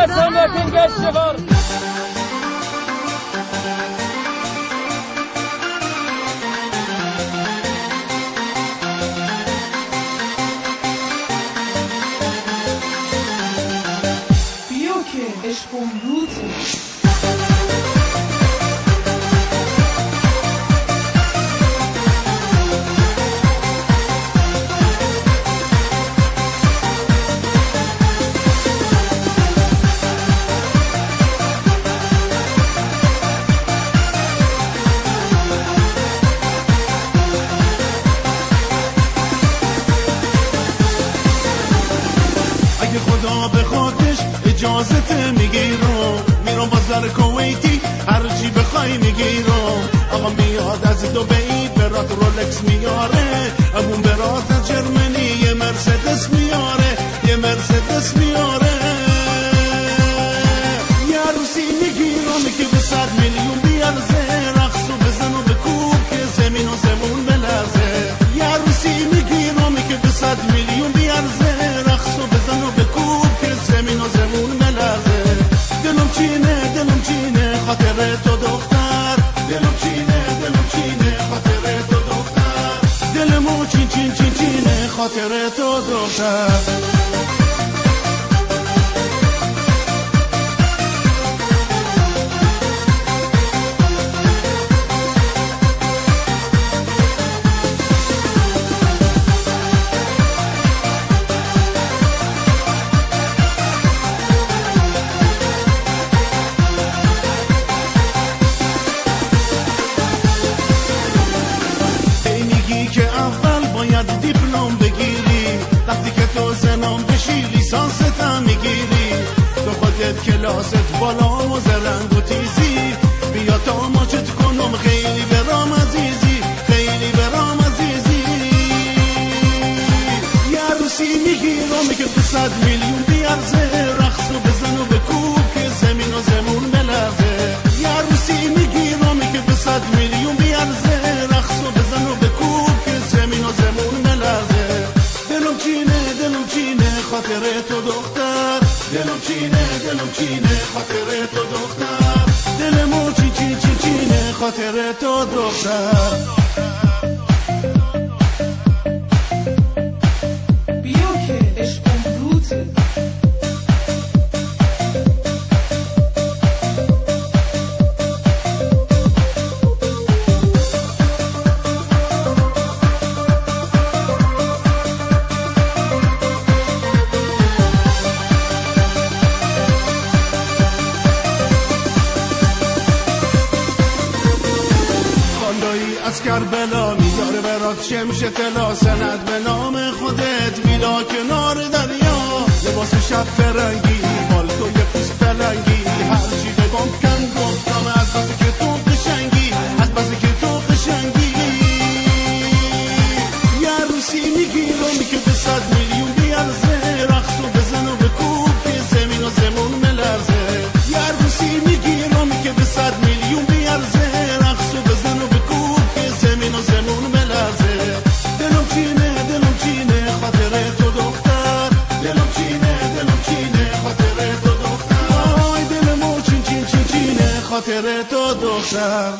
som är pingashivar. بیا که عشقم روته. اگه خدا بخوادش اجازت میگیرم میرم بازار کویتی هرچی بخوای میگیرم آقا میاد از دبی برات رولکس میاره امون برات از جرمنی یه مرسدس میاره یه مرسدس میاره یه عروسی میگیرم که به 100 میلیون بیارزه رقصو بزن و بکوب که زمین و زمون بلرزه یه عروسی میگیرم که به 100 میلیون بیارزه رقصو بزن و بکوب که زمین و زمون بلرزه دلم چینه خاطر تو دختر دلم چینه خاطر تو دختر دلمو چینه خاطر تو دختر که اول باید دیپلم بگیری وقتی که تو زنم بشی لیسانست هم میگیری تو خودت کلاست بالا و زرنگ و تیزی بیا تا ماچت کنم خیلی برام عزیزی خیلی برام عزیزی یه عروسی میگیرم که 100 میلیون بیارزه رقصو بزن و بکوب که زمین و زمون بلرزه یه عروسی میگیرم که 100 میلیون بیارزه رقصو بزن و بکوب زمین و زمون ملرزه دلم چینه خاطر تو دختر دلم چینه خاطر تو دختر دلمو چینه خاطر تو دختر بیا که عشقم روته. از کربلا میاره برات شمش طلا سند به نام خودت میلا کنار دریا لباس شب فرنگی پالتوی پوست فلنگی هرچی بگم کن گفتم از بسی که تو قشنگی از بسی که تو قشنگی یه عروسی میگیرم که به 100 میلیون بیارزه رقصو بزن و بکوب که زمین و زمون ملرزه یه عروسی میگیرم که به 100 میلیون بیارزه رقصو بزن و بکوب زمین و زمون ملرزه دلم چینه خاطر تو دختر دلم چینه خاطر تو دختر آی دلمو چینه خاطر تو دختر